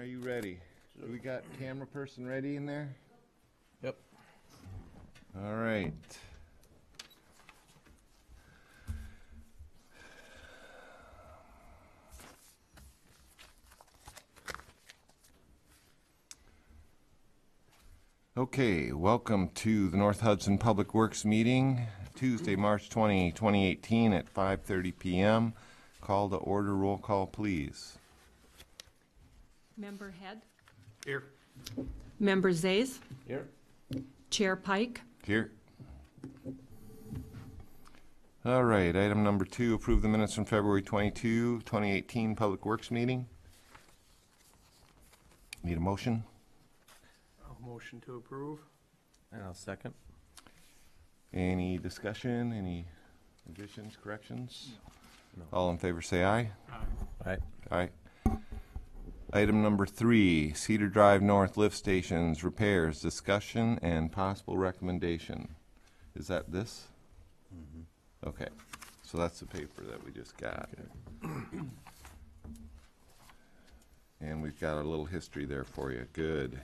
are you ready? We got camera person ready in there? Yep. All right. Okay, welcome to the North Hudson Public Works meeting, Tuesday, March 20, 2018 at 5:30 p.m. Call to order, roll call, please. Member Head, Here. Member Zays, Here. Chair Pike, Here. All right, item number 2, approve the minutes from February 22, 2018 Public Works meeting. Need a motion? Motion to approve. And I'll second. Any discussion, any additions, corrections? No. All in favor say aye. Aye. Aye. Item number 3, Cedar Drive North lift stations repairs, discussion and possible recommendation. Is that this? Mm-hmm. Okay, so that's the paper that we just got. Okay. And we've got a little history there for you. Good.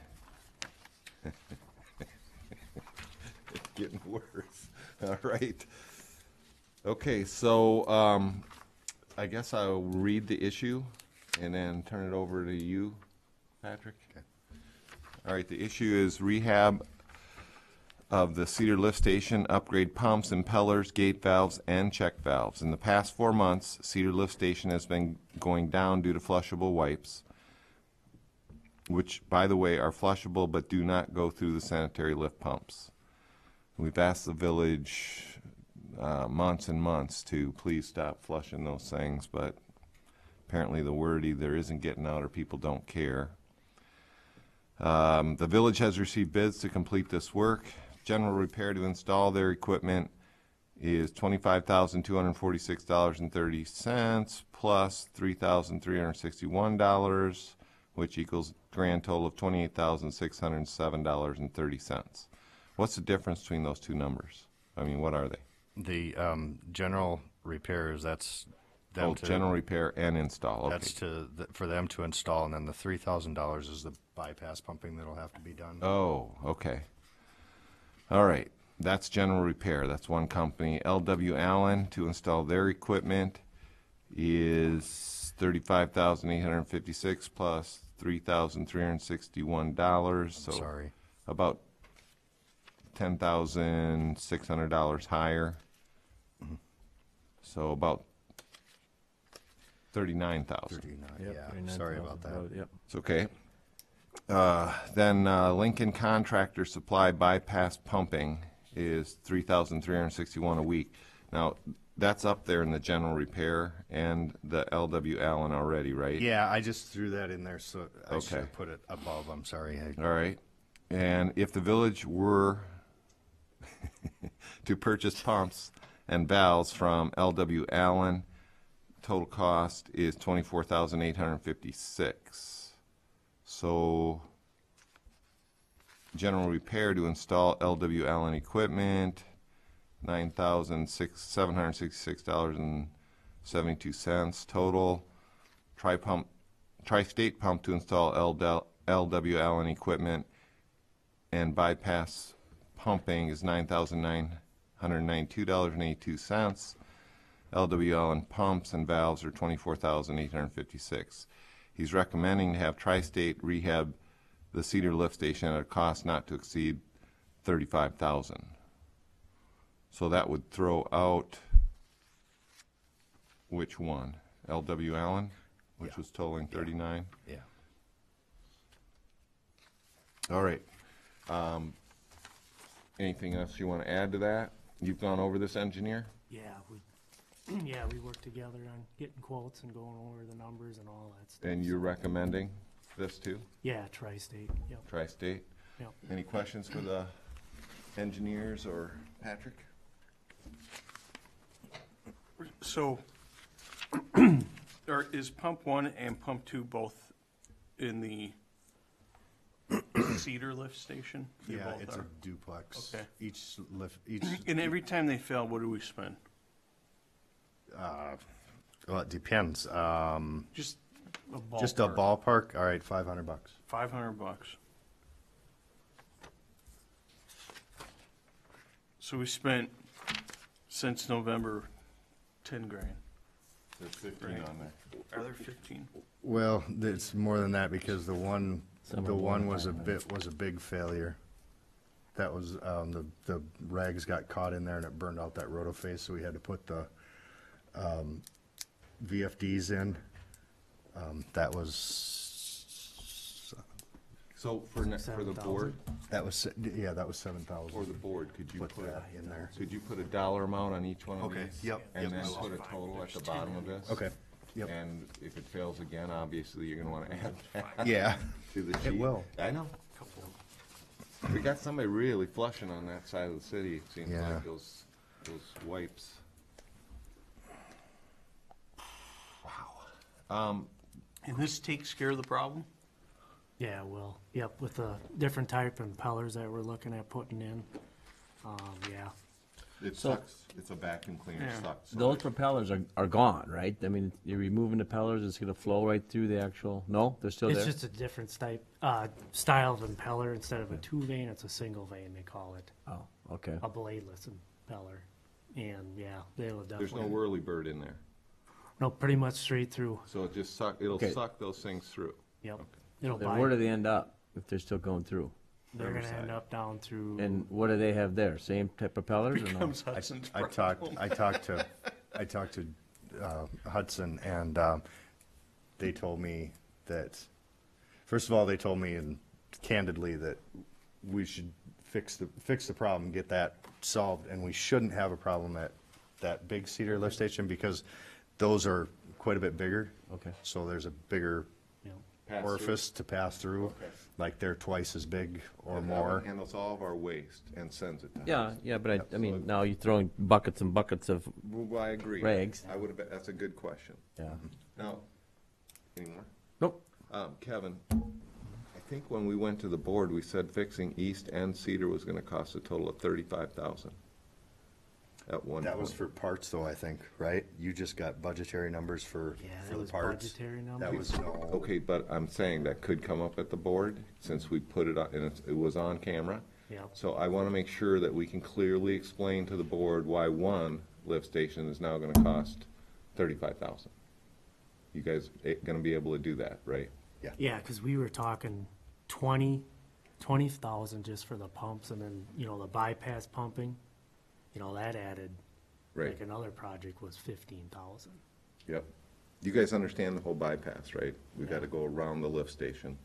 It's getting worse. All right. Okay, so I guess I'll read the issue and then turn it over to you, Patrick. Okay. All right, the issue is rehab of the Cedar lift station, upgrade pumps, impellers, gate valves, and check valves. In the past 4 months, Cedar lift station has been going down due to flushable wipes, which, by the way, are flushable but do not go through the sanitary lift pumps. We've asked the village months and months to please stop flushing those things, but apparently the word either isn't getting out or people don't care. The village has received bids to complete this work. General repair to install their equipment is $25,246.30 plus $3,361, which equals grand total of $28,607.30. What's the difference between those two numbers? I mean, what are they? The general repairs, that's them to general repair and install. Okay. That's for them to install, and then the $3,000 is the bypass pumping that'll have to be done. Oh, okay. All right. That's general repair. That's one company. L.W. Allen to install their equipment is $35,856 plus $3,361. So sorry, about $10,600 higher. Mm-hmm. So about $39,000. 39. Yep, Yeah, 39, sorry about that. Yep. It's okay. Then Lincoln Contractor Supply bypass pumping is $3,361 a week. Now that's up there in the general repair and the L.W. Allen already, right? Yeah, I just threw that in there, so I Okay. should have put it above. I'm sorry. All right. And if the village were to purchase pumps and valves from L.W. Allen, total cost is $24,856. So general repair to install L.W. Allen equipment, $9,766.72 total. Tri-state pump to install L.W. Allen equipment and bypass pumping is $9,992.82. L.W. Allen pumps and valves are $24,856. He's recommending to have Tri-State rehab the Cedar lift station at a cost not to exceed $35,000. So that would throw out which one? L.W. Allen, which was totaling 39. Yeah. All right. Anything else you want to add to that? You've gone over this, engineer? Yeah, we worked together on getting quotes and going over the numbers and all that stuff. And you're recommending this too? Yeah, Tri-State, yep. Tri-State? Yep. Any questions for the engineers or Patrick? So, is pump 1 and pump 2 both in the Cedar lift station? They Yeah, both it's are. a duplex. Okay. Each lift, And every time they fail, what do we spend? well, it depends. Just Just a ballpark, all right, $500. $500. So we spent, since November, 10 grand. There's 15 Right. on there. Are there 15? Well, it's more than that because the one was a big failure. That was, the rags got caught in there and it burned out that rotophase, so we had to put the, VFDs in. That was, So for the board, that was 7,000. for the board, could you Put put, that in there. could you put a dollar amount on each one of Okay, these? yep, And yep. then put a total at the bottom of this? Okay, yep. And if it fails again, obviously, you're gonna wanna add that Yeah, to the sheet. it will. I know. We got somebody really flushing on that side of the city, it seems Yeah. like, those wipes. Wow. And this takes care of the problem? Yeah, well, yep, with the different type of impellers that we're looking at putting in. Yeah, It So- sucks, it's a vacuum cleaner, Yeah. sucks. So Those it- propellers are gone, right? I mean, you're removing the propellers, it's gonna flow right through the actual, no, they're still it's there? just a different style of impeller. Instead of a two vein, it's a single vein, they call it, Oh, okay. a bladeless impeller. And yeah, they'll There's definitely. no whirly bird in there, No, pretty much straight through. so it just it'll Okay. suck those things through. Yep. It'll Then where do buy, they end up if they're still going through? they're gonna Riverside. end up down through. And what do they have there? Same type propellers or no? Becomes Hudson's I problem. talked to Hudson, and they told me that, first of all, they told me and candidly that we should fix the problem, get that solved, and we shouldn't have a problem at that big Cedar lift station because those are quite a bit bigger. Okay. So there's a bigger you know, Pass through. orifice to pass through, Okay. like they're twice as big or And that more. one handles all of our waste and sends it to Yeah, us. yeah, but I So- mean, now you're throwing buckets and buckets of, Well, I agree. Rags. I would have, that's a good question. yeah. Now, any more? Nope. Kevin, I think when we went to the board, we said fixing East and Cedar was gonna cost a total of 35,000 at one point. That was for parts though, I think, right? You just got budgetary numbers for Yeah, for that the was parts. budgetary That numbers. was no. Okay, but I'm saying that could come up at the board, since we put it on, and it was on camera. Yep. So I wanna make sure that we can clearly explain to the board why one lift station is now gonna cost 35,000. You guys gonna be able to do that, right? Yeah, because we were talking 20,000 just for the pumps, and then, you know, the bypass pumping, you know, that added, Right, like another project was 15,000. yep. You guys understand the whole bypass, right? We gotta go around the lift station.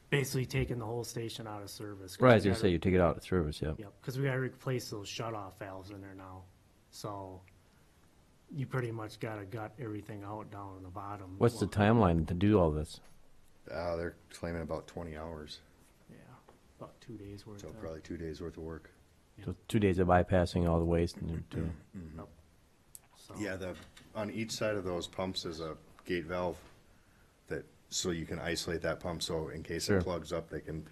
Basically taking the whole station out of service. 'cause Right, I we was gonna gotta- say, you take it out of service, yeah. Yep, because we gotta replace those shut-off valves in there now, so you pretty much gotta gut everything out down in the bottom. What's the timeline to do all this? They're claiming about 20 hours, Yeah, about 2 days worth so of. probably 2 days worth of work. So 2 days of bypassing all the waste and then So, Yeah, on each side of those pumps is a gate valve that, so you can isolate that pump, so in case Sure. it plugs up, they can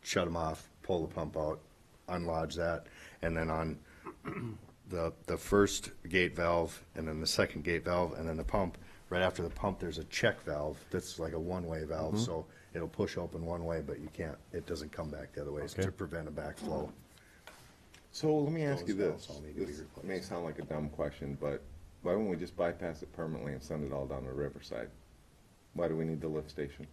shut them off, pull the pump out, unlodge that, and then on the first gate valve, and then the second gate valve, and then the pump, right after the pump, there's a check valve that's like a one-way valve, so it'll push open one way, but you can't, it doesn't come back the other way, it's Okay. to prevent a backflow. So let me ask you Those this, valves all need to be this replaced. may sound like a dumb question, but why wouldn't we just bypass it permanently and send it all down to Riverside? Why do we need the lift station?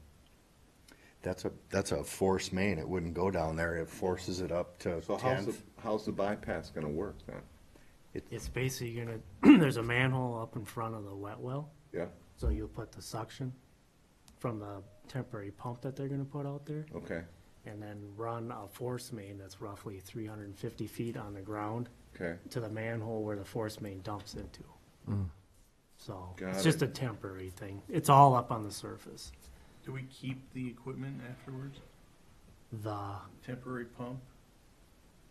That's a force main, it wouldn't go down there, it forces it up to So 10th. how's the bypass gonna work then? it's basically gonna, there's a manhole up in front of the wet well, Yeah, so you'll put the suction from the temporary pump that they're gonna put out there, okay, and then run a force main that's roughly 350 feet on the ground okay, to the manhole where the force main dumps into. So Got it's just it. a temporary thing. It's all up on the surface. Do we keep the equipment afterwards? The, Temporary pump?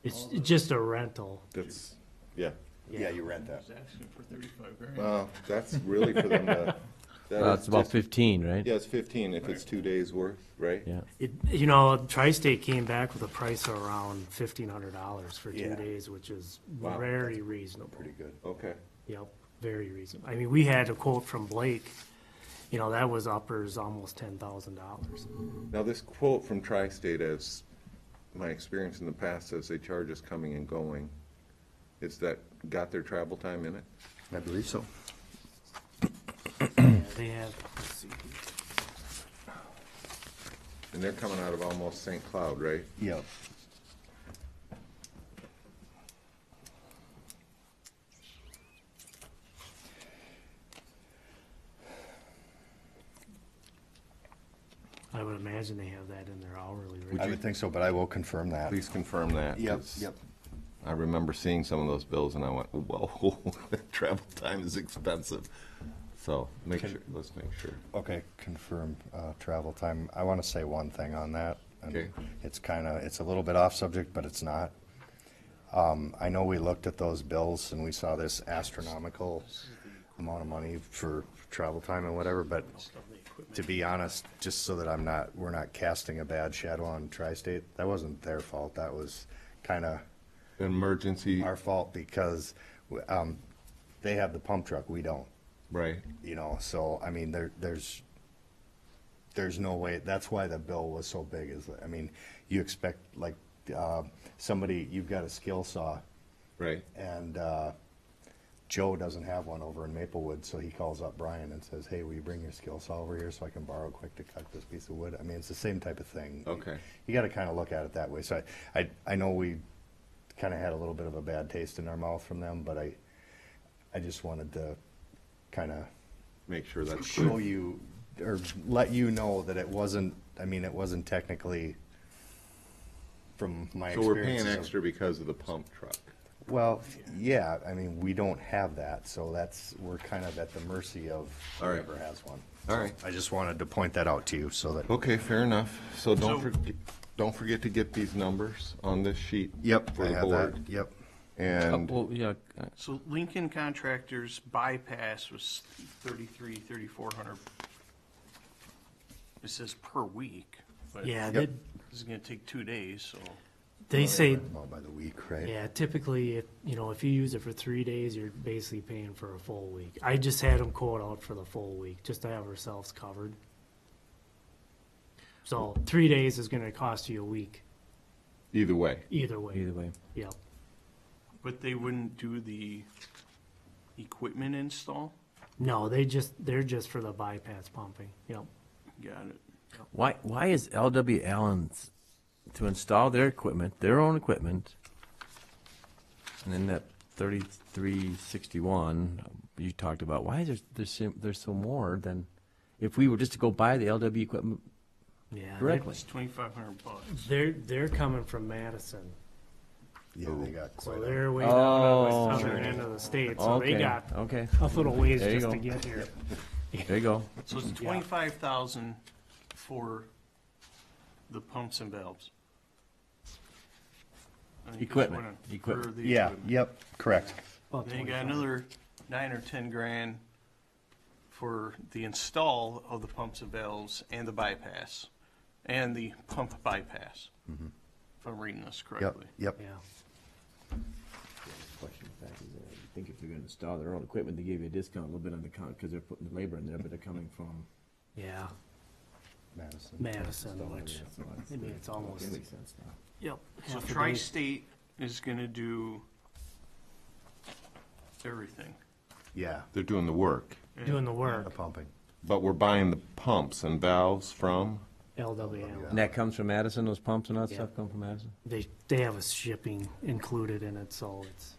it's just a rental. that's, yeah. Yeah, you rent I that. was asking for 35 grand. Well, that's really for them to. that it's is about just- 15, right? Yeah, it's 15 if it's 2 days worth, right? Yeah. It, you know, Tri-State came back with a price of around $1,500 for 2 Yeah. days, which is Wow. very reasonable. Pretty good. Okay, Yep, very reasonable. I mean, we had a quote from Blake, you know, that was uppers almost $10,000. Now, this quote from Tri-State, as my experience in the past says they charge us coming and going. Is that got their travel time in it? I believe so. Yeah, they have, let's see, And they're coming out of almost St. Cloud, right? Yep. I would imagine they have that in their hourly rate. I would think so, but I will confirm that. Please confirm that. Yep, 'cause yep. I remember seeing some of those bills and I went, whoa, travel time is expensive. So let's make sure. Okay, confirm travel time. I want to say one thing on that. And Okay. it's a little bit off subject, but it's not. I know we looked at those bills and we saw this astronomical amount of money for travel time and whatever, but to be honest, just so that we're not casting a bad shadow on Tri-State, that wasn't their fault. That was kind of Emergency, our fault because they have the pump truck, we don't. right? You know, so, I mean, there's no way, that's why the bill was so big, I mean, you expect, like, somebody, you've got a skill saw, Right. and, Joe doesn't have one over in Maplewood, so he calls up Brian and says, hey, will you bring your skill saw over here so I can borrow quick to cut this piece of wood? I mean, it's the same type of thing. Okay. You gotta kinda look at it that way, so I know we kinda had a little bit of a bad taste in our mouth from them, but I just wanted to kinda Make sure that's show clear. you, or let you know that it wasn't technically, from my So we're experience. paying extra because of the pump truck. Well, yeah, I mean, we don't have that, so we're kind of at the mercy of All right. whoever has one. All right. I just wanted to point that out to you so that. Okay, fair enough. So So- don't forget to get these numbers on this sheet. Yep, For I the have that, board. yep. And Well, yeah, So Lincoln Contractors bypass was 3,400. It says per week, but Yeah, Yep. this is gonna take 2 days, so. they say, All by the week, right? yeah, typically, if you use it for 3 days, you're basically paying for a full week. I just had them quote out for the full week, just to have ourselves covered. So 3 days is gonna cost you a week, either way, either way. either way. Yep. But they wouldn't do the equipment install? No, they're just for the bypass pumping. Yep. Got it. Why is LW Allen's to install their equipment, their own equipment, and then that 3361 you talked about? Why is there's so more than if we were just to go buy the LW equipment Yeah. directly? It's $2,500. They're coming from Madison, Yeah, they got so quite a. they're way down on the southern end of the state. So they got okay. a little ways There you just go. to get here. There you go. So it's 25,000 for the pumps and valves. I think it's Equipment. one Equipment. for the Yeah, equipment. yep, correct. About Then you got 25. another 9 or 10 grand for the install of the pumps and valves and the bypass, and the pump bypass, if I'm reading this Yep, correctly. yep. Yeah. Question of fact is that I think if they're going to install their own equipment, they give you a discount a little bit on the count because they're putting the labor in there, but they're coming from Yeah. Madison. Madison, which, So that's- I mean, it's almost, That makes sense now. yep. So half a day. Tri-State is gonna do everything. Yeah, they're doing the work. Doing the the work, pumping. But we're buying the pumps and valves from, LWL. And that comes from Madison, those pumps and all that Yeah. stuff come from Madison? They have a shipping included in it, so it's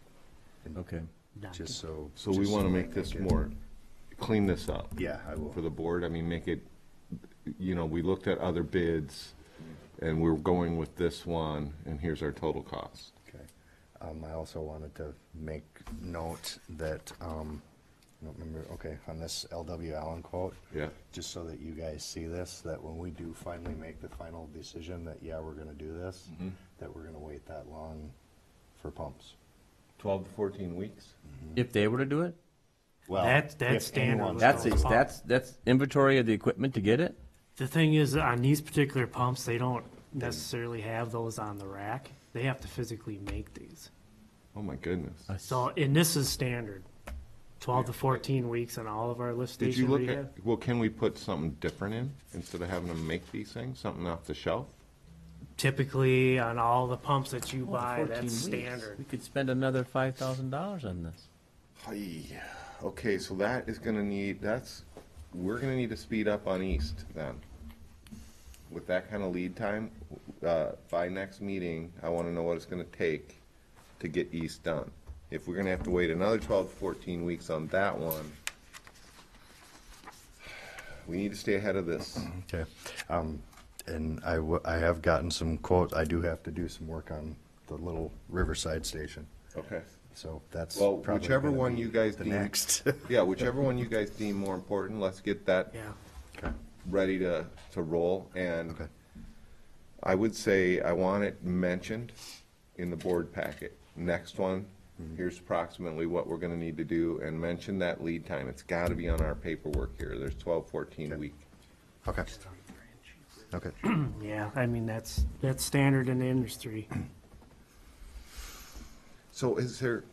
Okay. not. Just so. so we just want to so make I this it- more, clean this up. Yeah, I will. For the board, I mean, make it, we looked at other bids and we're going with this one and here's our total cost. Okay. I also wanted to make note that, I don't remember, okay, on this LW Allen quote, Yeah, just so that you guys see this, that when we do finally make the final decision that, yeah, we're gonna do this, that we're gonna wait that long for pumps. 12 to 14 weeks? If they were to do it? Well, That's if standard anyone- with That's, those pumps. that's inventory of the equipment to get it? The thing is, on these particular pumps, they don't necessarily have those on the rack. They have to physically make these. Oh, my goodness. So, and this is standard. 12 to 14 weeks on all of our lift Did you station look rehab. at, well, can we put something different in instead of having them make these things, something off the shelf? Typically, on all the pumps that you buy, 14 that's weeks. standard. We could spend another $5,000 on this. Hi. Okay, so that is gonna need, we're gonna need to speed up on East then. With that kind of lead time, by next meeting, I wanna know what it's gonna take to get East done. If we're gonna have to wait another 12 to 14 weeks on that one, we need to stay ahead of this. Okay. And I have gotten some quotes. I do have to do some work on the little Riverside station. Okay. So that's Well, probably whichever gonna one be you guys the deem. next. Yeah, whichever one you guys deem more important, let's get that Yeah. Okay. ready to roll. And Okay. I would say I want it mentioned in the board packet. Next one, here's approximately what we're gonna need to do, and mention that lead time. It's gotta be on our paperwork here. There's 12, 14 week. Okay. Okay. Yeah, I mean, that's standard in the industry. So is there,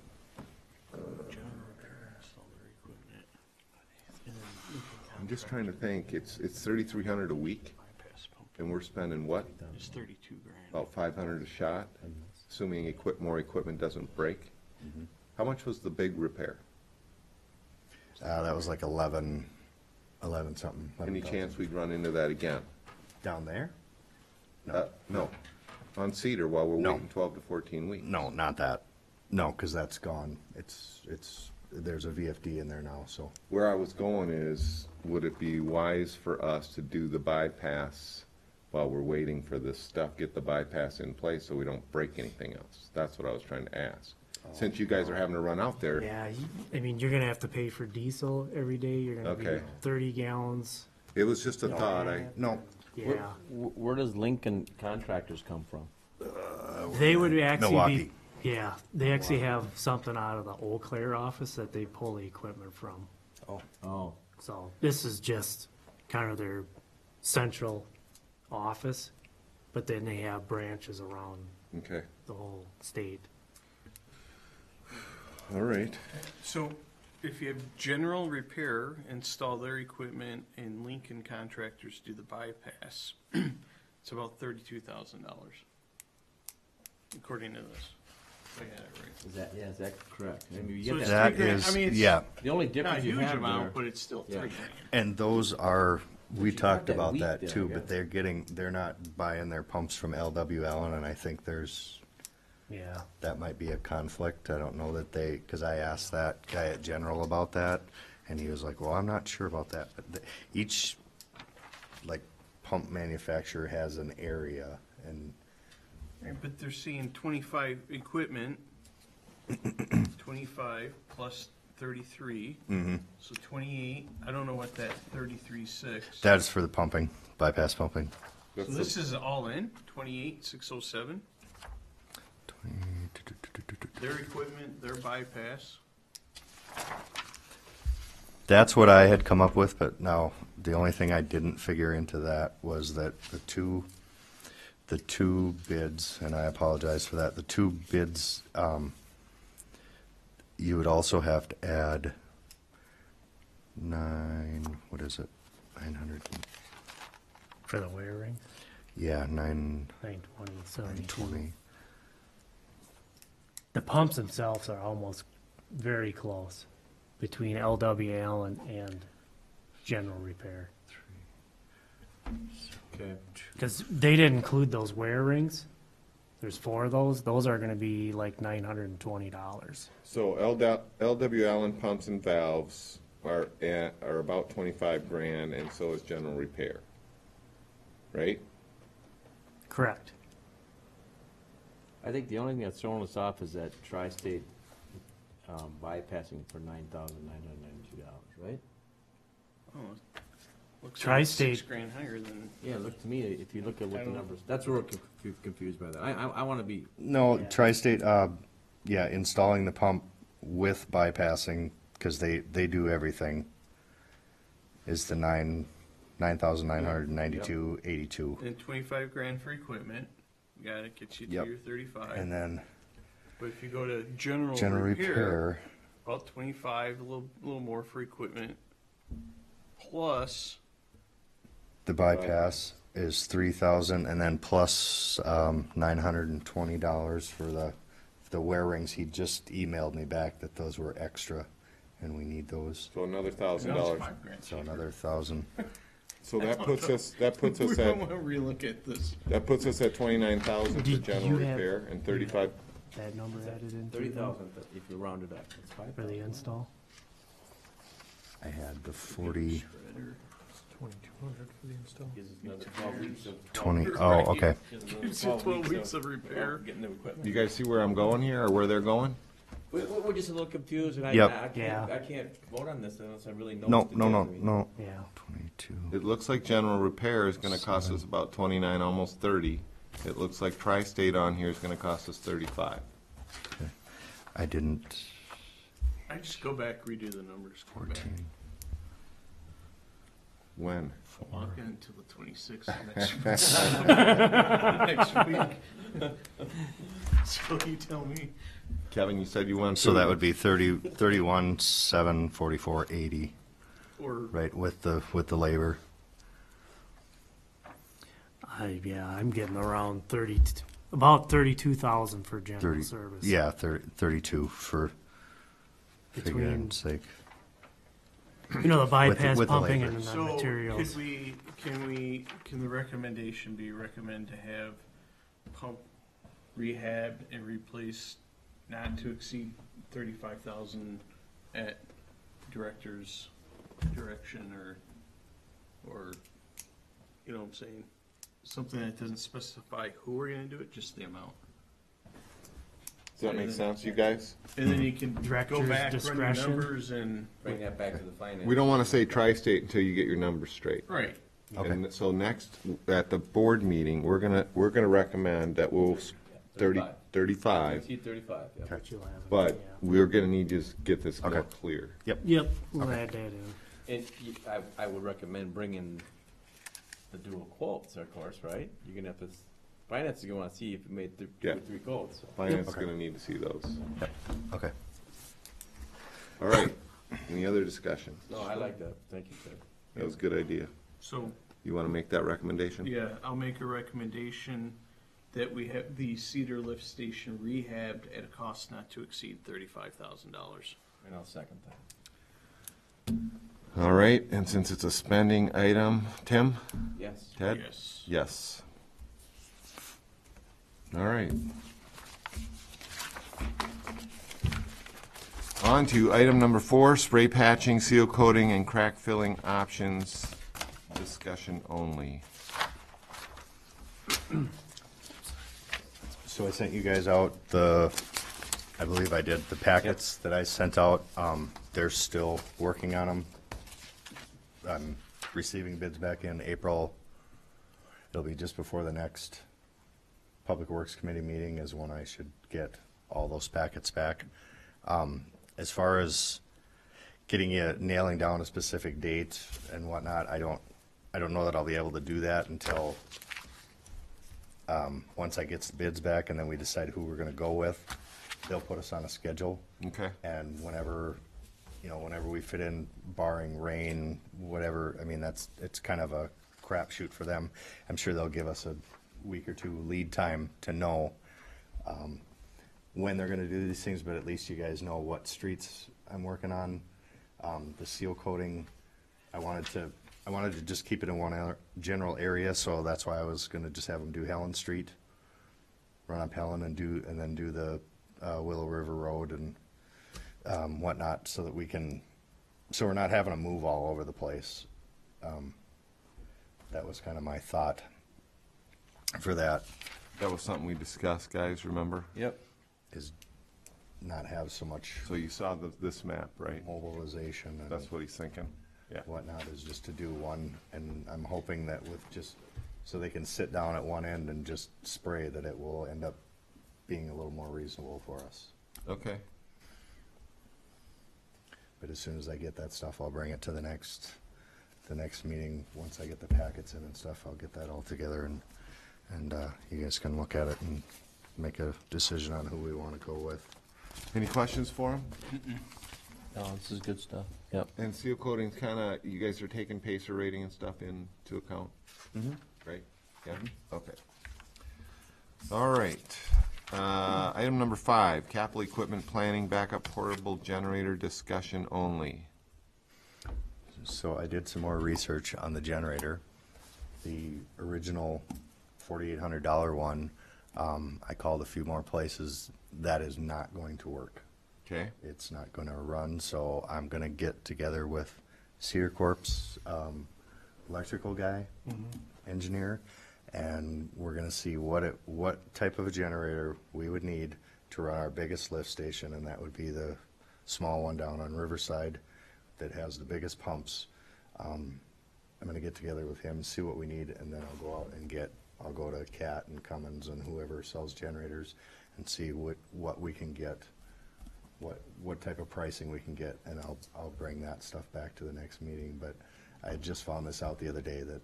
I'm just trying to think, it's 3,300 a week, and we're spending what? It's 32 grand. About 500 a shot, assuming more equipment doesn't break? How much was the big repair? That was like 11 something. Any 11,000. chance we'd run into that again? Down there? No. On Cedar while we're No. waiting 12 to 14 weeks? No, not that. No, because that's gone. There's a VFD in there now, so. Where I was going is, would it be wise for us to do the bypass while we're waiting for this stuff, get the bypass in place so we don't break anything else? That's what I was trying to ask. Since you guys are having to run out there, Yeah, I mean, you're gonna have to pay for diesel every day. You're gonna be Okay. 30 gallons. it was just a thought, No, Yeah. Where does Lincoln Contractors come from? They would actually Milwaukee. be, yeah, they actually have something out of the Eau Claire office that they pull the equipment from. Oh, So this is just kind of their central office, but then they have branches around okay, the whole state. all right. So if you have general repair, install their equipment, and Lincoln Contractors do the bypass, it's about $32,000, according to this. I got it right. is that correct? I mean, you So get it's that. that $3 grand. is, I mean, it's yeah. The only Not a difference you huge have there. amount, but it's still Yeah. $3 grand. And those are, we you talked got that about wheat that there, too, yeah. but they're not buying their pumps from LW Allen, and I think Yeah. that might be a conflict. I don't know that because I asked that guy at General about that, and he was like, well, I'm not sure about that. But each, like, pump manufacturer has an area, and Right, but they're seeing 25 equipment, 25 plus 33, so 28. I don't know what that 33.6. that's for the pumping, bypass pumping. So That's this the- is all in 28,607. Their equipment, their bypass. That's what I had come up with, but now the only thing I didn't figure into that was that the two bids, and I apologize for that, the two bids, you would also have to add 900, For the wiring, yeah, 920, 920. The pumps themselves are almost very close between LW Allen and general repair. Okay. Because they didn't include those wear rings. There's 4 of those. Those are gonna be like $920. So LW Allen pumps and valves are about 25 grand, and so is general repair. Right? Correct. I think the only thing that's throwing us off is that tri-state bypassing for $9,992, right? Oh, looks like Tri-state. it's $6 grand higher than. Yeah, look to me, if you look at what I the don't- numbers, that's where we're confused by that. I want to be, No, Yeah. Tri-State, yeah, installing the pump with bypassing, because they do everything, is the 9,992.82. And 25 grand for equipment. Got it, gets you to Yep. your 35. And then But if you go to general general repair, repair, about 25, a little more for equipment. Plus, The bypass is 3,000, and then plus $920 for the wear rings. He just emailed me back that those were extra, and we need those. So another that was $1,000. $5,000. So another 1,000. So that puts us We at, don't want to relook at this. that puts us at 29,000 for Did general you have- repair and 35. That number added in? 30,000 if you round it up. It's For the install? I had the 40, 2,200 for the install. Gives us another 12 weeks of. 20, Right. oh, okay. Gives us another Gives you 12 weeks of repair. Getting new equipment. You guys see where I'm going here, or where they're going? We're just a little confused, and Yep. I can't vote on this unless I really know. No, what the no, no, difference is. no. Yeah. 22. It looks like general repair is gonna cost us about 29, almost 30. It looks like tri-state on here is gonna cost us 35. I didn't, I just go back, redo the numbers, come back. 14. When? Lock in until the 26th next week. So you tell me. Kevin, you said you wanted to. So that would be 31, 7, 44, 80, Or right, with the labor. I'm getting around about 32,000 for general 30, service. yeah, 32 for Between, figure's sake. you know, the bypass with the pumping labor. and the so materials. can the recommendation be recommend to have pump rehabbed and replaced not to exceed 35,000 at director's direction, or you know what I'm saying? Something that doesn't specify who we're gonna do it, just the amount. Does that make sense, you guys? And then you can go Director's back, run your discretion. numbers and, Bring that back to the finance. We don't wanna say tri-state until you get your numbers straight. right, Okay. And so next, at the board meeting, we're gonna recommend that we'll, 30, 35, Exceed 35, yeah. Okay. But you'll have it, but yeah. we're gonna need to get this more Okay. clear. Yep, we'll add that in. And I would recommend bringing the dual quotes, of course, right? You're gonna have to, finance is gonna wanna see if you made two Yeah. or three quotes. so. Finance is Okay. gonna need to see those. Okay. All right, any other discussion? No, I like that. Thank you, Ted. That was a good idea. so, You wanna make that recommendation? yeah, I'll make a recommendation that we have the Cedar Lift Station rehabbed at a cost not to exceed $35,000. And I'll second that. All right, and since it's a spending item, Tim? Yes. Ted? Yes. Yes. All right. On to item number 4, spray patching, seal coating, and crack filling options, discussion only. So I sent you guys out I believe I did, the packets that I sent out. They're still working on them. I'm receiving bids back in April. It'll be just before the next Public Works Committee meeting is when I should get all those packets back. As far as nailing down a specific date and whatnot, I don't know that I'll be able to do that until once I get the bids back, and then we decide who we're gonna go with. They'll put us on a schedule, Okay. and whenever we fit in, barring rain, whatever, I mean, it's kind of a crapshoot for them. I'm sure they'll give us a week or two lead time to know when they're gonna do these things, but at least you guys know what streets I'm working on. The seal coating, I wanted to just keep it in one general area, so that's why I was gonna just have them do Helen Street, run up Helen and then do the Willow River Road and whatnot, so that so we're not having to move all over the place. That was kind of my thought for that, That was something we discussed, guys, remember? Yep. is not have so much So you saw this map, right? mobilization and That's what he's thinking? Yeah. whatnot, is just to do one, and I'm hoping that with just, so they can sit down at one end and just spray, that it will end up being a little more reasonable for us. Okay. But as soon as I get that stuff, I'll bring it to the next meeting. Once I get the packets in and stuff, I'll get that all together, and you guys can look at it and make a decision on who we want to go with. Any questions for him? No, this is good stuff. Yep. And seal coating's kinda, you guys are taking pacer rating and stuff into account? Right? Yeah, okay. All right. Item number 5, capital equipment planning, backup portable generator discussion only. So I did some more research on the generator. The original $4,800 one, I called a few more places. That is not going to work. Okay? It's not going to run, so I'm going to get together with Cedar Corp's electrical guy, engineer, and we're going to see what type of a generator we would need to run our biggest lift station, and that would be the small one down on Riverside that has the biggest pumps. I'm going to get together with him, see what we need, and then I'll go out and I'll go to Cat and Cummins and whoever sells generators and see what we can get, what type of pricing we can get, and I'll bring that stuff back to the next meeting. But I just found this out the other day that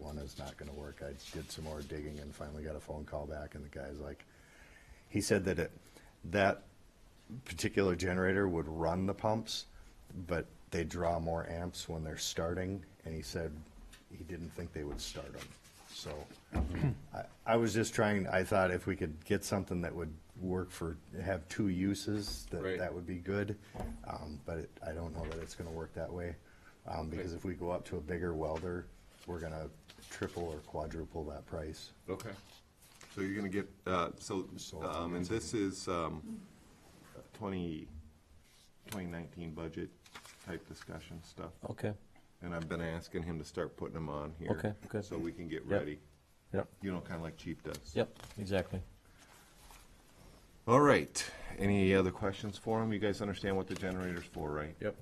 one is not going to work. I did some more digging and finally got a phone call back, and the guy's like, he said that that particular generator would run the pumps, but they draw more amps when they're starting, and he said he didn't think they would start them. So I was just trying, I thought if we could get something that would work have two uses, Right. that would be good. But I don't know that it's going to work that way, because if we go up to a bigger welder, we're going to triple or quadruple that price. Okay. So you're gonna get, and this is 2019 budget type discussion stuff. Okay. And I've been asking him to start putting them on here. Okay, good. So we can get Yep. ready. Yep. You know, kinda like Chief does. Yep. Exactly. All right. Any other questions for him? You guys understand what the generator's for, right? Yep.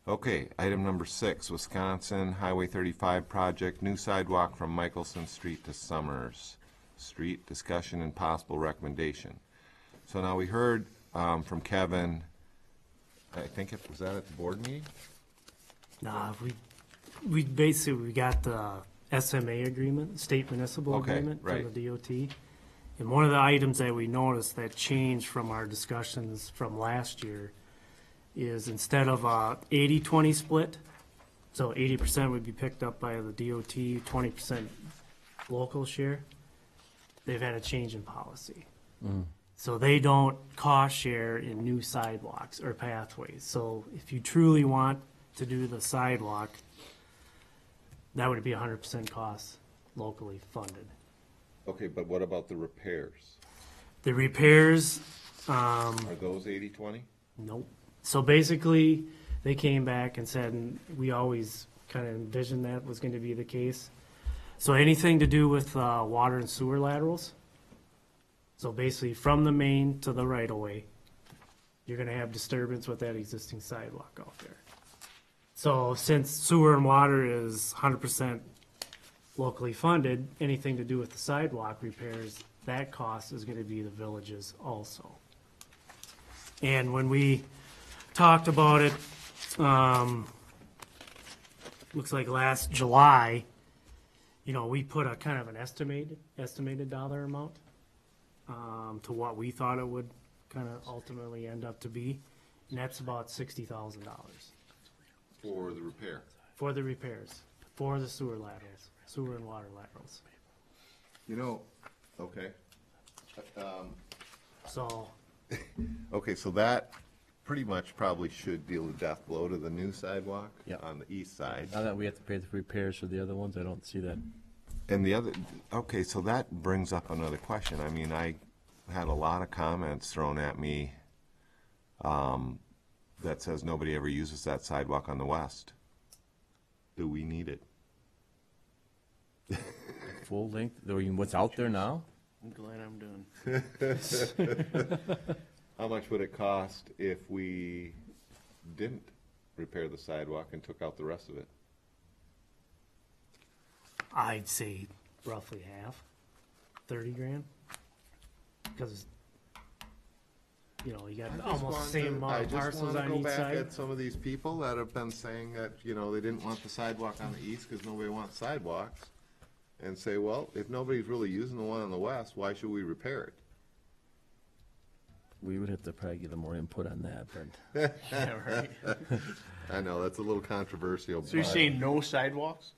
Okay, item number 6, Wisconsin Highway 35 project, new sidewalk from Michelson Street to Summers Street, discussion and possible recommendation. So now we heard from Kevin, I think was that at the board meeting? Nah, we basically got the SMA agreement, state municipal Okay, agreement right. from the DOT. And one of the items that we noticed that changed from our discussions from last year is instead of a 80-20 split, so 80% would be picked up by the DOT, 20% local share, they've had a change in policy. So they don't cost share in new sidewalks or pathways. So if you truly want to do the sidewalk, that would be 100% cost locally funded. Okay, but what about the repairs? The repairs, Are those 80-20? nope. So basically, they came back and said, and we always kind of envisioned that was going to be the case. So anything to do with water and sewer laterals, so basically from the main to the right of way, you're going to have disturbance with that existing sidewalk out there. So since sewer and water is 100% locally funded, anything to do with the sidewalk repairs, that cost is going to be the village's also. And when we talked about it, looks like last July, we put a kind of an estimated dollar amount to what we thought it would kind of ultimately end up to be, and that's about $60,000 For the repair. for the repairs, for the sewer laterals, sewer and water laterals. Okay. So, Okay, so that pretty much probably should deal a death blow to the new sidewalk Yep. on the east side. Now that we have to pay the repairs for the other ones, I don't see that. And the other, okay, so that brings up another question. I mean, I had a lot of comments thrown at me that says nobody ever uses that sidewalk on the west. Do we need it? Full length, I mean, what's out there now? I'm glad I'm done. How much would it cost if we didn't repair the sidewalk and took out the rest of it? I'd say roughly half, 30 grand. Because, you got almost the same amount of parcels on each I just want to go back side. at some of these people that have been saying that, they didn't want the sidewalk on the east because nobody wants sidewalks. And say, well, if nobody's really using the one on the west, why should we repair it? We would have to probably get a more input on that, but Yeah, right. I know, that's a little controversial. So you're but- saying no sidewalks?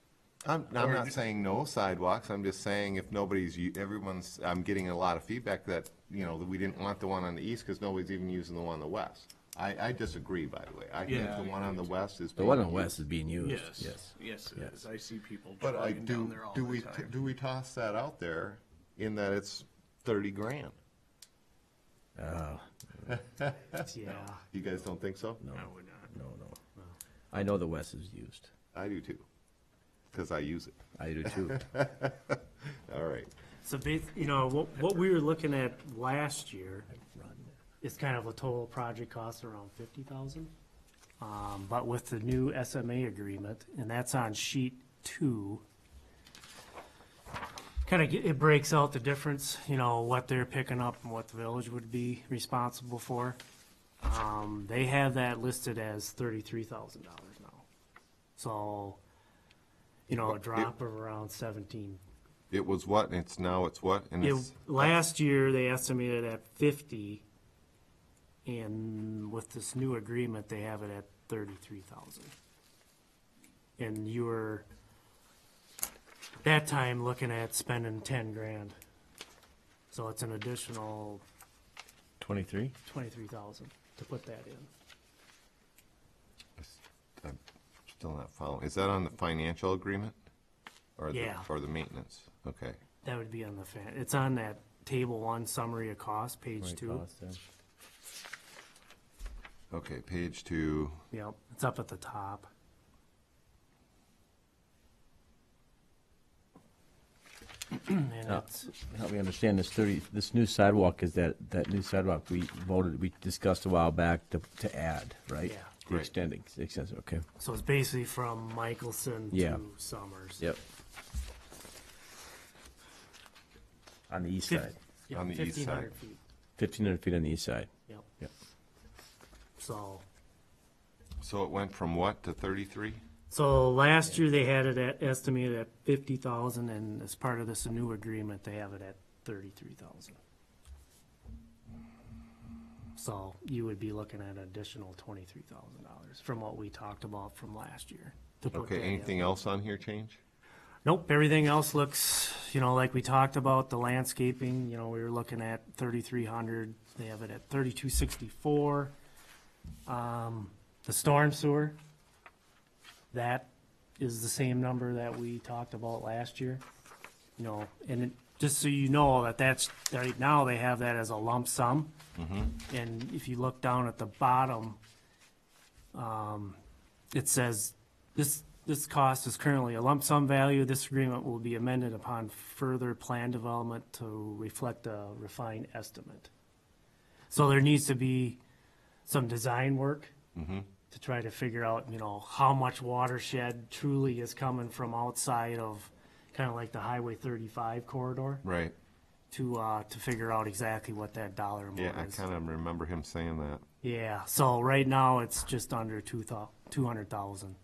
I'm not saying no sidewalks, I'm just saying if I'm getting a lot of feedback that, that we didn't want the one on the east because nobody's even using the one on the west. I disagree, by the way. I think Yeah, the one on the west is. the one on West is being used. Yes. Yes. Yes, it Yes. is. I see people But jogging down there all do the we, time. do we toss that out there in that it's 30 grand? Yeah. You guys don't think so? No, I would not. no. I know the West is used. I do too, because I use it. I do too. All right. So, what we were looking at last year is kind of a total project cost around 50,000. But with the new SMA agreement, and that's on sheet 2, it breaks out the difference, what they're picking up and what the village would be responsible for. They have that listed as $33,000 now. So, a drop of around 17. It was what? It's what? And it's, Last year, they estimated at 50, and with this new agreement, they have it at 33,000. And you were, that time, looking at spending 10 grand. So it's an additional 23? 23,000 to put that in. I'm still not following. Is that on the financial agreement? Or Yeah. or the maintenance? Okay. That would be on the it's on that table 1 summary of cost, page 2. Okay, page 2. Yep, it's up at the top. And it's, Help me understand this new sidewalk is that new sidewalk we discussed a while back to add, right? Yeah. The Right. extending, okay. so it's basically from Michelson Yeah. to Summers. Yep. On the east Fif- side, Yep, On the east 1,500 side. feet. 1,500 feet on the east side. Yep. Yep. So, So it went from what to 33? last year they had it estimated at 50,000, and as part of this new agreement, they have it at 33,000. So you would be looking at an additional $23,000 from what we talked about from last year. To put Okay, that in. anything else on here change? Nope, everything else looks, like we talked about, the landscaping, we were looking at 3,300, they have it at 3,264. The storm sewer, that is the same number that we talked about last year. Just so you know that's, right now, they have that as a lump sum. And if you look down at the bottom, it says, this cost is currently a lump sum value. This agreement will be amended upon further plan development to reflect a refined estimate. So there needs to be some design work to try to figure out, how much watershed truly is coming from outside of kind of like the Highway 35 corridor Right. to figure out exactly what that dollar amount Yeah, I is. kind of remember him saying that. Yeah, so right now it's just under 200,000.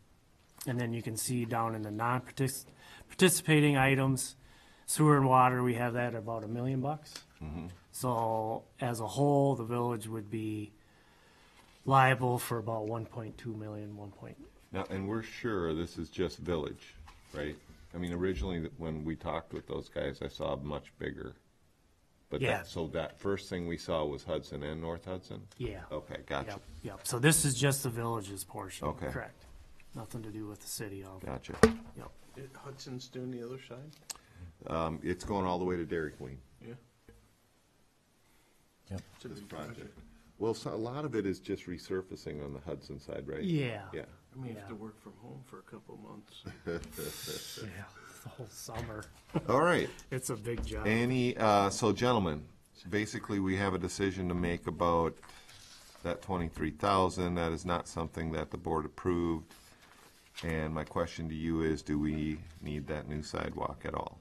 And then you can see down in the non-participating items, sewer and water, we have that at about $1 million. So as a whole, the village would be liable for about 1.2 million, Now, and we're sure this is just village, right? I mean, originally, when we talked with those guys, I saw much bigger. But Yeah. so that first thing we saw was Hudson and North Hudson? Yeah. Okay, gotcha, Yep. So this is just the village's portion. Okay. Correct. Nothing to do with the city of. gotcha. Yep. Hudson's doing the other side? It's going all the way to Dairy Queen, Yeah. Yep. It's a this big project. Well, so a lot of it is just resurfacing on the Hudson side, right? Yeah. Yeah. I may have Yeah. to work from home for a couple months. Yeah. The whole summer. All right. It's a big job. So gentlemen, basically we have a decision to make about that 23,000. That is not something that the board approved. And my question to you is, do we need that new sidewalk at all?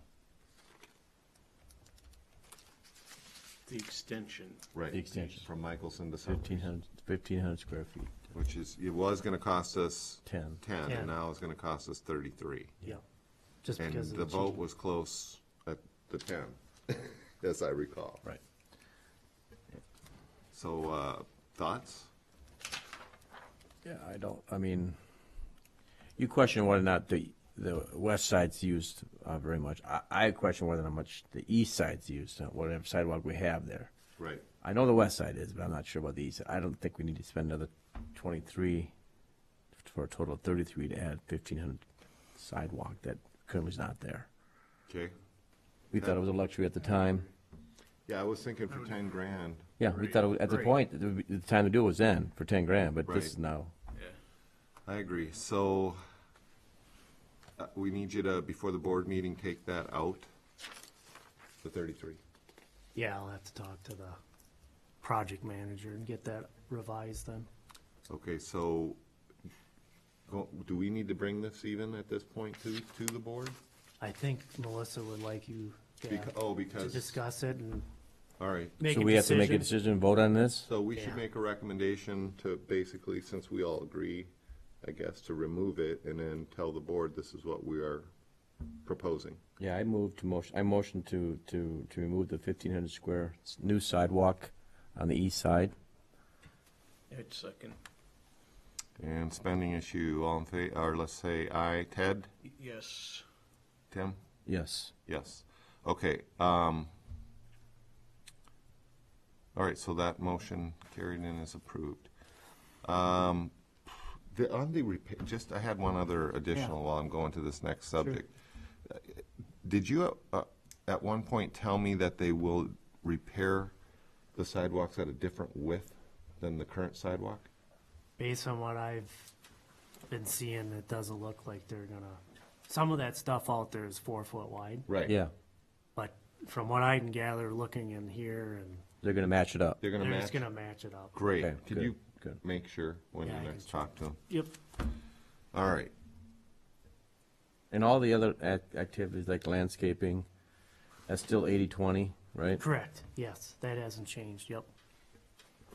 The extension. Right. The extension. From Michelson to Summers. 1,500 square feet. Which is, it was gonna cost us 10. 10, 10. and now it's gonna cost us 33. Yep. Just And because of the vote change. was close at the 10, as I recall. Right. So, thoughts? Yeah, I mean, you question whether or not the west side's used very much. I question whether or not much the east side's used, whatever sidewalk we have there. Right. I know the west side is, but I'm not sure about the east. I don't think we need to spend another 23 for a total of 33 to add 1,500 sidewalk that currently is not there. Okay. We thought it was a luxury at the time. Yeah, I was thinking for 10 grand. Yeah, we thought it was, at the Right. point, the time to do it was then for 10 grand, but Right. this is now. Yeah. I agree. So, we need you to, before the board meeting, take that out, the 33. Yeah, I'll have to talk to the project manager and get that revised then. Okay, so, do we need to bring this even at this point to the board? I think Melissa would like you to to Because, discuss it and all right. make So a we have to make a decision. decision and vote on this? So we should Yeah. make a recommendation to basically, since we all agree, I guess, to remove it and then tell the board this is what we are proposing. Yeah, I motion to remove the 1,500 square new sidewalk on the east side. I'd second. And spending issue, all in favor, or let's say aye. Ted? Yes. Tim? Yes. Yes. Okay, all right, so that motion carried and is approved. On the repair, I had one other additional while I'm going to this next subject. Did you, at one point, tell me that they will repair the sidewalks at a different width than the current sidewalk? Based on what I've been seeing, it doesn't look like they're gonna, some of that stuff out there is 4 foot wide, Right. Yeah, but from what I can gather, looking in here, and they're gonna match it up. They're gonna they're match? just gonna match it up. Great. Okay, Could good, you good. make sure when Yeah, you I next can talk to them? Yep. All right. And all the other activities like landscaping, that's still 80-20, right? Correct, yes, that hasn't changed, yep.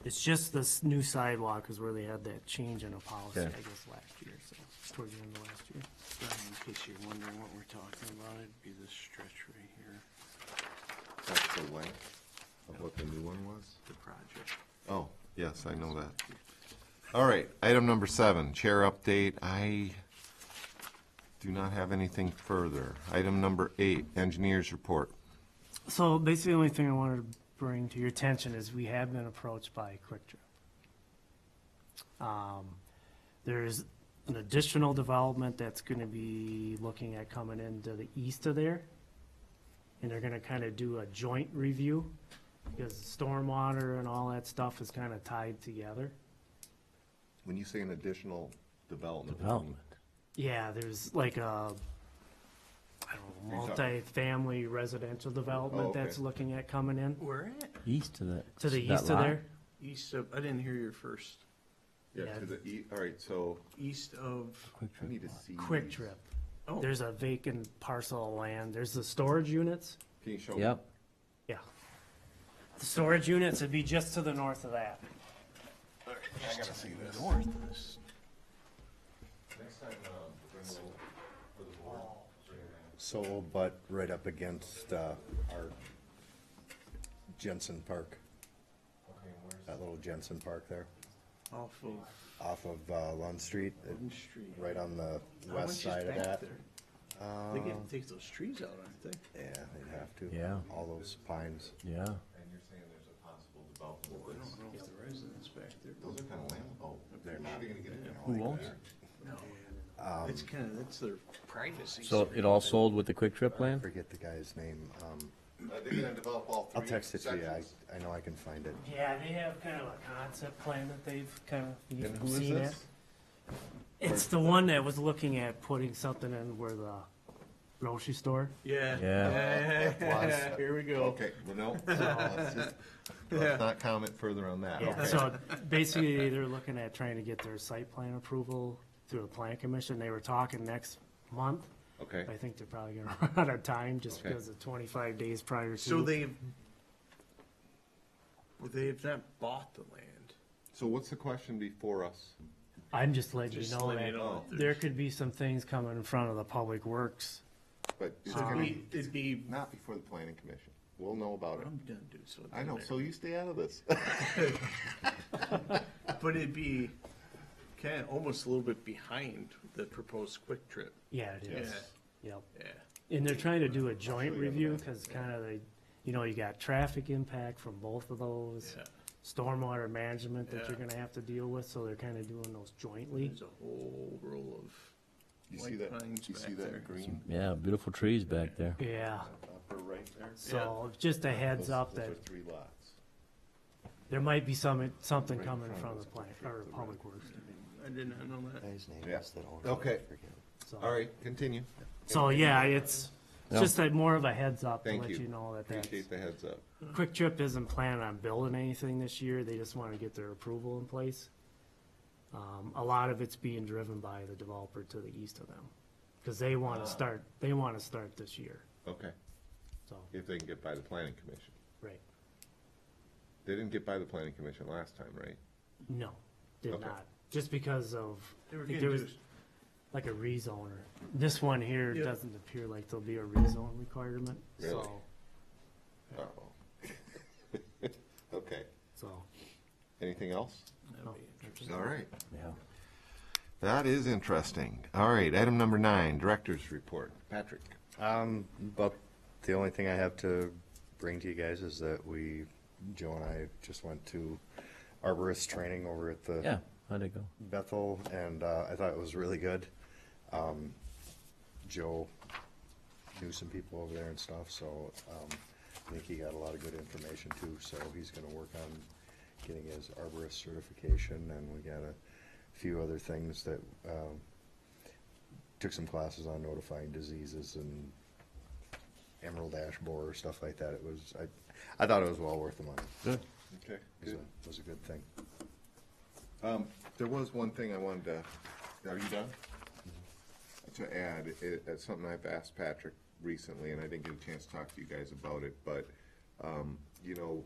It's just this new sidewalk is where they had that change in a policy, I Okay. guess, last year, so, towards the end of last year. In case you're wondering what we're talking about, it'd be this stretch right here, That's the length of what the new one was? the project. Oh, yes, I know that. All right, item number 7, chair update. I do not have anything further. Item number 8, engineers report. So basically, the only thing I wanted to bring to your attention is we have been approached by Quick Trip. There's an additional development that's gonna be looking at coming into the east of there. And they're gonna kind of do a joint review, because stormwater and all that stuff is kind of tied together. When you say an additional development. Development. Yeah, there's like a, I don't know, You're talking- multi-family residential development Oh, okay. that's looking at coming in. Where at? East of that. To the that east of lot? there. East of, I didn't hear your first. Yeah, Yeah. to the all right, so East of, Quick I Trip. need to see. Quick these. Trip. oh, There's a vacant parcel of land. There's the storage units. Can you show me? Yep. Yeah. The storage units would be just to the north of that. I gotta see this. north of this. Next time, bring a little for the board. So, but right up against, our Jensen Park, Okay, where's that little Jensen Park there, Off of off of, Lund Street, Lund Street. right on the How west much is side of back that. there? They get to take those trees out, aren't they? Yeah, they'd have to. Yeah. All those pines. Yeah. And you're saying there's a possible development. I don't know if the residents back there. Those are kind of land, oh, they're not gonna get it. Who owns it? No. It's kind of, that's their privacy. So it all sold with the Quick Trip land? Forget the guy's name. Are they gonna develop all I'll three text it to you. sections? I know I can find it. Yeah, they have kind of a concept plan that they've kind of And who is seen it. this? It's the one that was looking at putting something in where the grocery store. Yeah. Yeah. Here we go. Okay, well, no, let's not comment further on that, Yeah, okay? so basically, they're looking at trying to get their site plan approval through the plan commission. They were talking next month. Okay, I think they're probably gonna run out of time just Okay. because of 25 days prior to. So they've not bought the land. so what's the question before us? I'm just letting you Just know letting you that know that there could be some things coming in front of the public works. But it's So gonna it'd be not before the planning commission. We'll know about it. I'm gonna do so. I know, so you stay out of this. But it'd be kind of almost a little bit behind the proposed quick trip. Yeah, it is. Yeah, Yep. yeah. And they're trying to do a joint review, because kind of you got traffic impact from both of those. Yeah. Stormwater management that you're Yeah. gonna have to deal with, so they're kind of doing those jointly. There's a whole row of You see white that, pines you see back there. that green Yeah, beautiful trees back there. Yeah, upper right there? so just a heads Those- up those that are 3 lots. there might be something Right in coming front from of the us, plant, right or to the Public Works. I did not know that. Guy's name Yeah. is that owner. Okay. So- All right, continue. So, yeah, it's Yeah. just more of a heads up to Thank let you. you know that that's. Appreciate the heads up. Quick Trip isn't planning on building anything this year, they just want to get their approval in place. A lot of it's being driven by the developer to the east of them, because they want to start this year, Okay, so, if they can get by the planning commission. right. They didn't get by the planning commission last time, right? No, did Okay. not, just because of, They were I think gonna there do was like a rezone, or, this one here Yeah. doesn't appear like there'll be a rezone requirement, Really? so, Uh-oh. Okay, so. anything else? That'd no, be that's interesting. it. All right, Yeah. that is interesting. All right, item number 9, director's report. Patrick? But the only thing I have to bring to you guys is that Joe and I just went to arborist training over at the Yeah, how'd it go? Bethel, and I thought it was really good. Joe knew some people over there and stuff, so I think he got a lot of good information too. So he's going to work on getting his arborist certification, and we got a few other things that took some classes on notifying diseases and emerald ash borer, stuff like that. I thought it was well worth the money. Good. Okay, It was a good thing. There was one thing I wanted to, are you done? To add, it's something I've asked Patrick recently, and I didn't get a chance to talk to you guys about it, but, you know,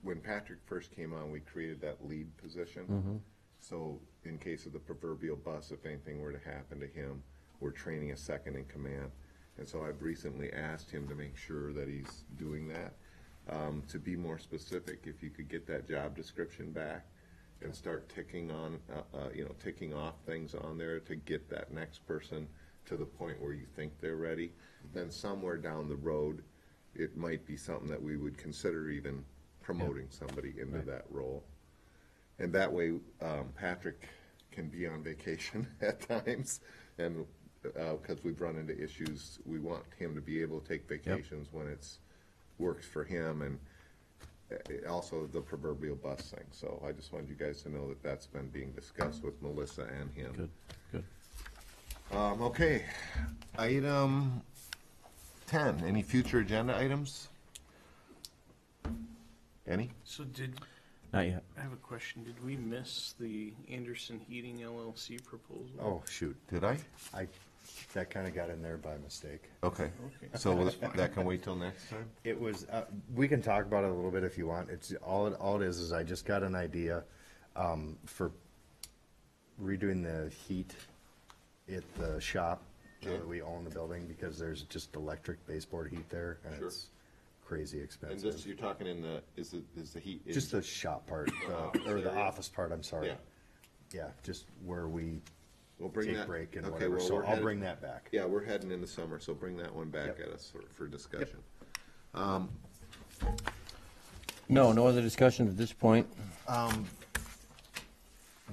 when Patrick first came on, we created that lead position. So in case of the proverbial bus, if anything were to happen to him, we're training a second in command. And so I've recently asked him to make sure that he's doing that. To be more specific, if you could get that job description back and start ticking on, ticking off things on there to get that next person to the point where you think they're ready, then somewhere down the road, it might be something that we would consider even promoting somebody into that role. And that way, Patrick can be on vacation at times, and because we've run into issues, we want him to be able to take vacations when it's works for him, and also the proverbial bus thing. So I just wanted you guys to know that that's been being discussed with Melissa and him. Good, good. Okay, item 10, any future agenda items? Any? So did, Not yet. I have a question, did we miss the Anderson Heating LLC proposal? Oh, shoot. Did I? That kind of got in there by mistake. Okay, Okay. so that can wait till next time? It was, we can talk about it a little bit if you want. It's, all it is I just got an idea, for redoing the heat at the shop, now that we own the building, because there's just electric baseboard heat there, and Sure. it's crazy And expensive. this, you're talking in the, is the heat? in- Just the shop part, or the area. office part, I'm sorry. Yeah. Yeah, just where we We'll bring take that. break and okay, whatever, well, so we're I'll headed- bring that back. Yeah, we're heading into summer, so bring that one back Yep. at us for discussion. No other discussion at this point.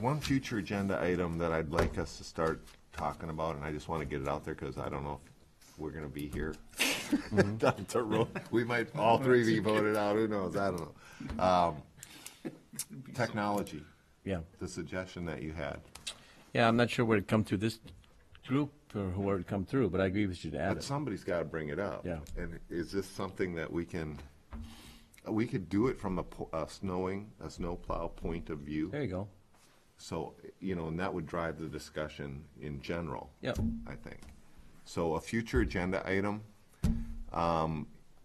One future agenda item that I'd like us to start talking about, and I just want to get it out there because I don't know if we're going to be here down the road. We might all three be voted out. Who knows? I don't know. Technology, Yeah. the suggestion that you had. Yeah, I'm not sure where it come through this group or where it come through, but I agree with you to add But it. somebody's got to bring it up. Yeah. And is this something that we could do it from a snowplow point of view? There you go. So, and that would drive the discussion in general. Yep. I think. So a future agenda item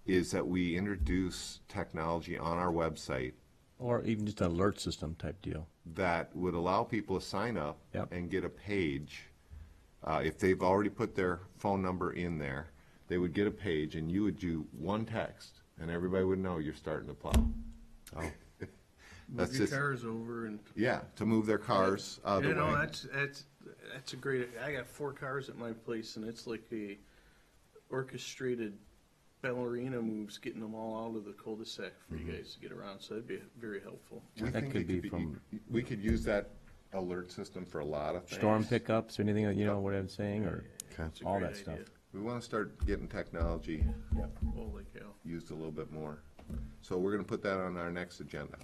is that we introduce technology on our website Or even just an alert system type deal. that would allow people to sign up Yep. and get a page. If they've already put their phone number in there, they would get a page, and you would do one text and everybody would know you're starting to plow. Oh, That's Move your just- cars over and. Yeah, to move their cars out of the You know, way. that's a great, I got 4 cars at my place and it's like a orchestrated ballerina moves, getting them all out of the cul-de-sac for you guys to get around, so that'd be very helpful. We That think could it be from- we could use that alert system for a lot of things. Storm pickups or anything, you know, what I'm saying, or okay. It's a all great that stuff. idea. We want to start getting technology Holy cow. used a little bit more. So we're going to put that on our next agenda.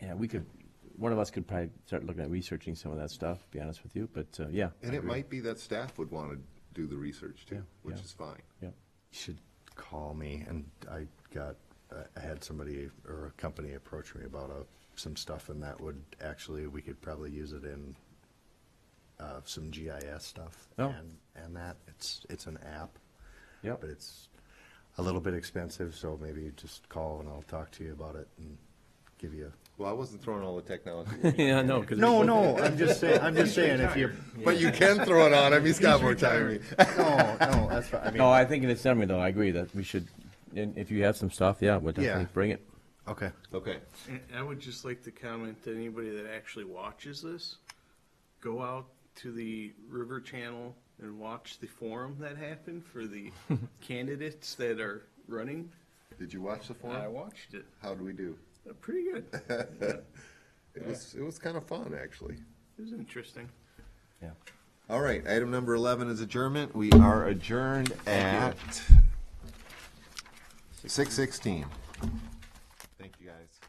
Yeah, we could, one of us could probably start looking at researching some of that stuff, to be honest with you, but, yeah. And I it agree. might be that staff would want to do the research too, Yeah, which yeah. is fine. Yeah. You should call me, and I had somebody or a company approach me about some stuff, and that would actually, we could probably use it in some GIS stuff. Oh. And that, it's an app, Yep. but it's a little bit expensive, so maybe you just call and I'll talk to you about it and give you. Well, I wasn't throwing all the technology. Yeah, no, because. No, I'm just saying if you, But you can throw it on him. He's got more time than me. no, that's fine. I mean, No, I think in summary, though, I agree that we should, and if you have some stuff, yeah, we'll definitely Yeah. bring it. okay. Okay. And I would just like to comment to anybody that actually watches this, go out to the River Channel and watch the forum that happened for the candidates that are running. Did you watch the I forum? watched it. How do we do? Pretty good. It was kind of fun, actually. It was interesting. Yeah. All right, item number 11 is adjournment. We are adjourned at 6:16. Thank you, guys.